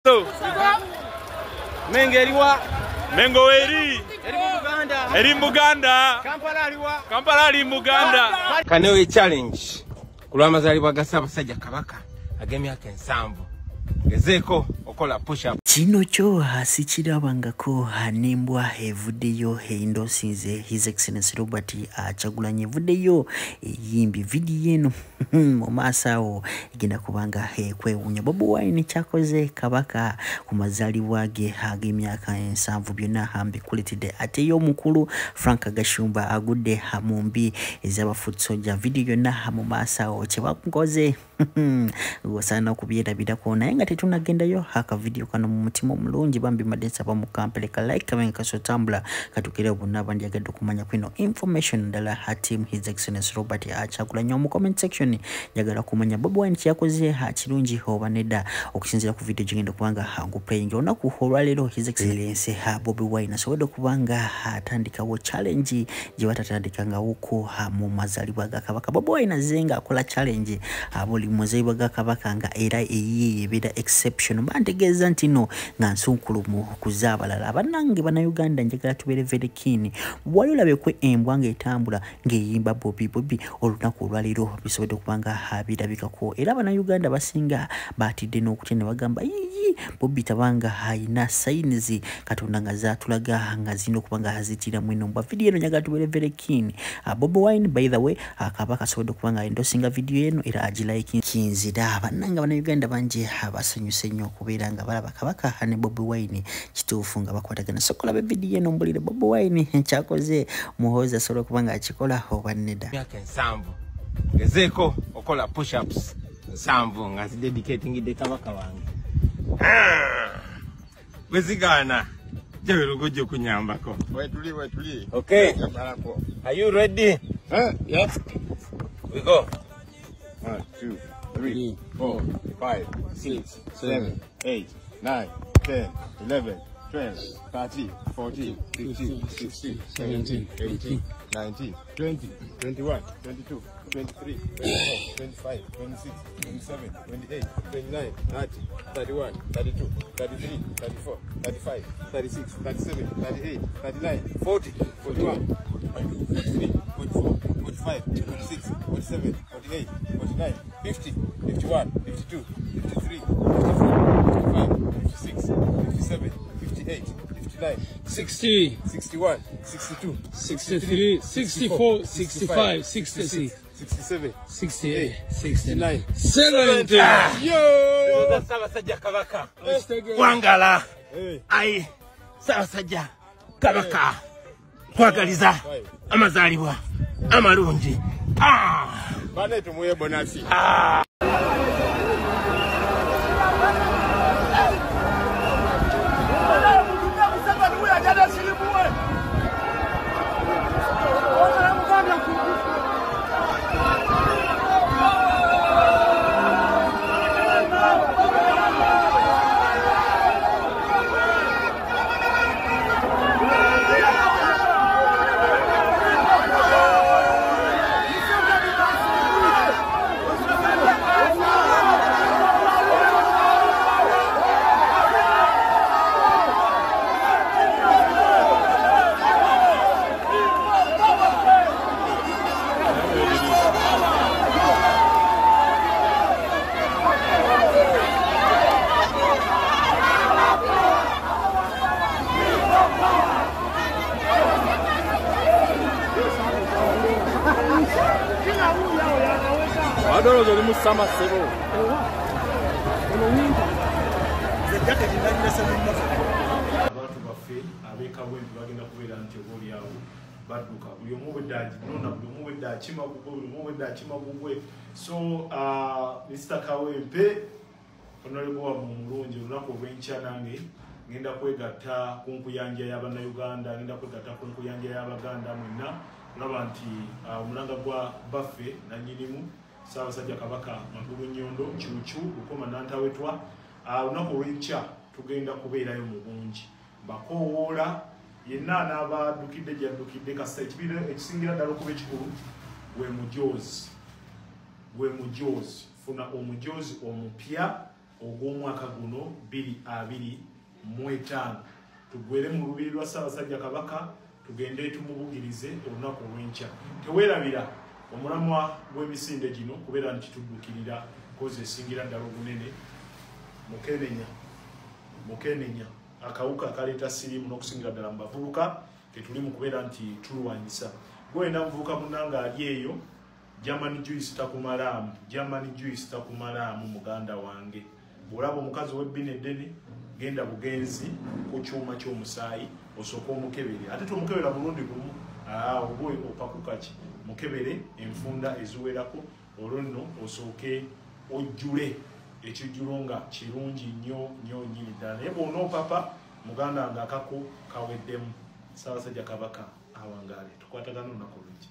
So, Mengo eri Buganda. Kampala ali Buganda. Kanewe challenge. Kulwamazalibwa ga Ssaabasajja Kabaka ag'emyaka 7. Gezeeko okola push up. Kino kyo hasikirabangako hanembwa evuddeyo endoosinze His Excellency Robert Kyagulanyi evuddeyo eyimbi video eno mu maaso awo egenda kubanga kwewuunya. Bobi Wine kyakoze Kabaka ku mazaalibwa ge ag'emyaka 7 byonna ambikuletedde ate y'omukulu Frank Gashumba agudde mu mbi ez'abafutsojja video yonna mu maaso awo kye bakoze wasaana kubyerabirako naye nga tetunagendayo aka video kano mu mutima omulungi bambi madensa ba mu kampele ka like kabenga kasotambula katukire obunna bandi yagadde okumanya kwino information ndala team His Excellency Robert Kyagulanyi mu comment section yagala kumanya Bobi Wine kyakoze kirungi oba nedda okusinzira ku video gigenda kubanga hangu playing onaku olwaleero His Excellency Bobi Wine asobodde kubanga atandikawo challenge gye batatandikanga wuko mu mazaalibwa ga Kabaka. Bobi Wine azenga akola challenge abuli mazaalibwa ga Kabaka nga era eyiye ebera exception bantegeeza nti no nga nsunkulu mu kuzaabalala abanange bana Uganda njagala tubeere very keen wali olabe kwe embwa ng'etambula ng'eyimba Bobi olunaku olwaleero bisobodde kubanga birabikako era bana Uganda basinga batidde n'okutya ne bagamba Bobi tabanga ayina signs Katonda nga zaatulaga nga zino kubanga hazitira mwino mba video eno njagala tubeere very keen. Bobi Wine by the way Kabaka asobodde kubanga endosinga video eno era agilike kinzira abananga bana Uganda bangi abasanyuse nnyo okubeera nga balaba Kabaka ne Bobi Wine kituufu nga bakwatagana. Sokola be video eno mbulire Bobi Wine kyakoze muhoza asobola kubanga akikola oba nedda. Myaka 7. Gezeeko okola push ups 7 nga zidedicatingidde Kabaka wange. Wezigana jabero gojjo kunyambako. Wetuli. Okay. Are you ready? Yes. We go. 1, 2, 3, 4, 5, 6, 7, 8, 9, 10, 11, 12, 13, 14, 15, 16, 17, 18, 19, 20, 21, 22, 23, 24, 25, 26, 27, 28, 29, 30, 31, 32, 33, 34, 35, 36, 37, 38, 39, 40, 41, 43, 44, 45, 46, 47, 48, 49, 50, 51, 52, 53, 54, 55, 56, 57, 58, 59, 60, 61, 62, 63, 64, 65, 66, 67, 68, 69, 70. Yo! Ssaabasajja Kabaka. Wangala. Ai. Ssaabasajja Kabaka. Kwagaliza amazaalibwa amalungi. Bane tumuye bonasi. Adoro zoli musama sebo. Abantu baffe abekabwe bagenda kubeera nti obuli awo badduka buli omu weddaaki bulona buli omu weddaakima gugwe buli omu weddaakima gugwe. So Mr. Kawempe onoleebwa mu mulungi olunaku olw'enkya nange ngenda kwegatta ku nkuyanja y'Abannayuganda, ngenda kwegatta ku nkuyanja y'Abaganda mwenna olaba nti omulanga gwa baffe nannyinimu Ssaabasajja Kabaka Magulu Nnyondo Kyuchu Lukoma Nantawetwa olunaku olw'enkya tugenda kubeerayo mu bungi bakoowoola yenna anaabadukidde gy'addukidde kasita ekibiina ekisingira ddala okuba ekikulu gwe mujoozi funa omujoozi omupya ogw'omwaka guno 2025 tugwere mu lubiri lwa Ssaabasajja Kabaka tugende tumubugirize olunaku olw'enkya. Teweerabira omulamwa gw'emisinde gino kubeera nti tuddukirira kozi esingira ddala obunene mukenenya akawuka akaleeta siriimu n'okusingira ddala mu bavubuka ketuli mu kubeera nti tulwanyisa. Gwena muvubuka munnanga ali eyo German Juice takumalaamu muganda wange. Bw'olaba omukazi w'ebbina eddene genda bugenzi ku kyuma ky'omusaayi osooka omukebere. Ate tomukebera mulundi gumu oba opakuka ki mukebere enfunda eziwerako olwo nno osooke ojjule ekijjulo nga kirungi nnyo nnyini ddala. Naye bw'onoopapa muganda nga akako kaweddemu. Ssaabasajja Kabaka awangaale tukwatagana olunaku olungi.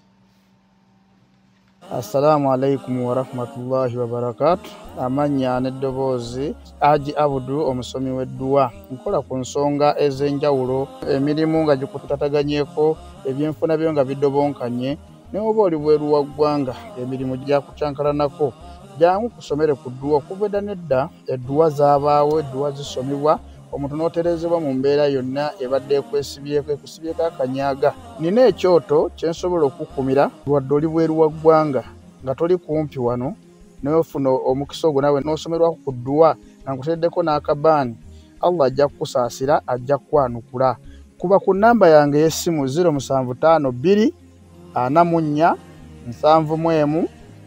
Assalamu alaikum wa rahmatullahi wa barakatuh. Amanya n'eddoboozi Haji Abudu omusomi w'edduwa. Nkola ku nsonga ez'enjawulo, emirimu nga gikutataganyeko, ebyenfuna byo nga bidobonkanye, ne oba oli bweru wa ggwanga emirimu gyakucankalanako. Jangu kusomere ku dduwa. Okuva edda nedda edduwa zaabaawo, edduwa zisomibwa, omuntu n'oterezebwa mu mbeera yonna ebadde ekusibyeko akanyaaga. Nina ekyoto kye nsobola okukumira wadde oli bweru wa ggwanga nga toli kumpi wano n'ofuna omukisa ogwo naawe n'osomerwako ku dduwa nga nkuteddeko n'akabaani. Allah ajja kukusaasira, ajja kukwanukula. Kuba ku nnamba yange y'essimu 075 2 44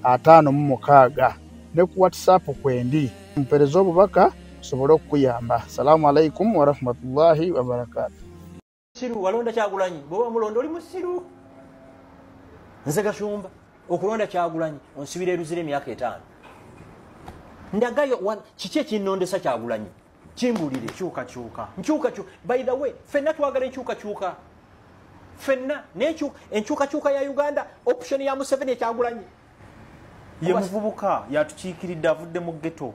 751 ne ku WhatsApp kwendi mpereza obubaka sobole okuyamba. Assalamu alaikum wa rahmatullahi wa barakatuh. Siru walonda Kyagulanyi bwoba mulondo oli musiru. Nze Gashumba okulonda Kyagulanyi onsibira eruzire emyaka 5. Ndagayo kiki ekinnondesa Kyagulanyi kimbulire nkyuka. By the way fenna twagala enkyuka. Fenna enkyuka ya Uganda option ya Museveni ya Kyagulanyi. Ye muvubuka yatukiikiridde avudde mu ghetto.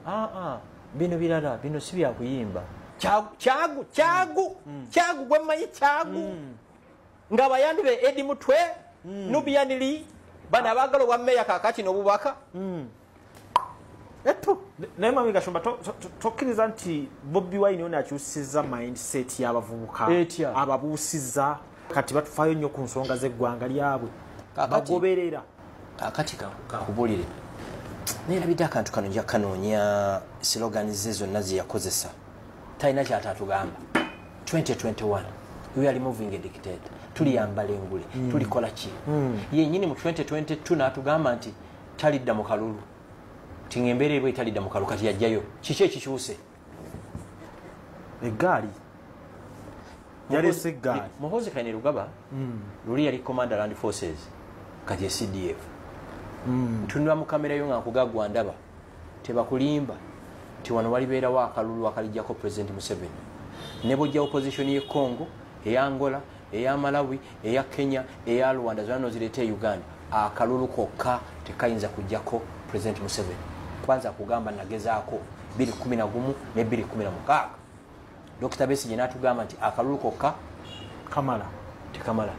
Bino birala bino si bya kuyimba. Kyagu gwemanyi Kyagu nga bayambi be Edi Mutwe Nubianili bana abagalo wa meya kakati n'obubaka. Naye Mami Gashumba tokkiriza nti Bobi Wine ono akyusizza mindset y'abavubuka ababuusiza kati batufaayo nnyo ku nsonga z'eggwanga lyabwe bagoberera. Kakati kakubulire nerabidde akantu kano nja kanoonya slogan ze zonna ze yakozesa talina kyataatugamba 2021 we are moving a dictator tuliyambala engule tulikola ki yennyini mu 2022 n'atugamba nti talidda mu kalulu ting'embeera ebwe talidda mu kalulu kati yajjayo kiki ekikyuse eggaali yalese eggaali Muhoozi Kainerugaba luli yali commander land forces kati ya CDF tunula mu kamera yo nga nkugagwa ndaba tebakulimba ti wano walibeerawo akalulu akalijjako President Museveni ne bojja opposition ye Congo eya Angola eya Malawi eya Kenya eya Rwanda zonna nozirete Uganda akalulu kokka tekayinza kujjako President Museveni. Kwanza kugamba nagezaako 2011 ne 2016 Dr. Besigye n'atugamba nti akalulu kokka kamala tekamala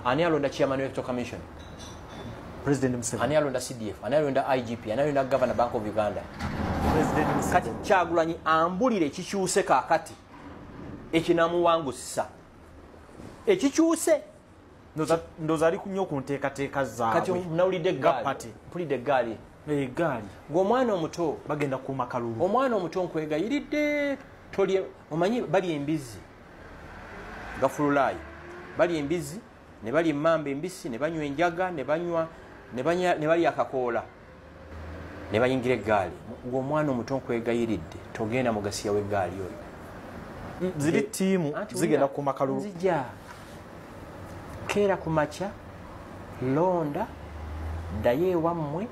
ani alonda chairman of Electoral Commission President Museveni ani alonda CDF ani alonda IGP ani alonda Governor Bank of Uganda President Museveni. Kati Kyagulanyi ambulire ekikyuse kakati ekinamuwangusisa ekikyuse ndoza ali kunyo ku nteekateeka zaabwe kati nawulidde eggaali mpulidde eggaali ng'omwana omuto bagenda kuuma kalulu omwana omuto nkwegayiridde tolye omanyi bali embizi gafululayi bali embizi ne bali emmamba embisi ne banywa enjaga ne bali akakoola ne bayingira eggaali ng'omwana omuto nkwegayiridde togenda mugasiya w'eggaali oyo ziri ttiimu zigenda kuuma kalulu nzija keera ku makya londa ddayo ewammwe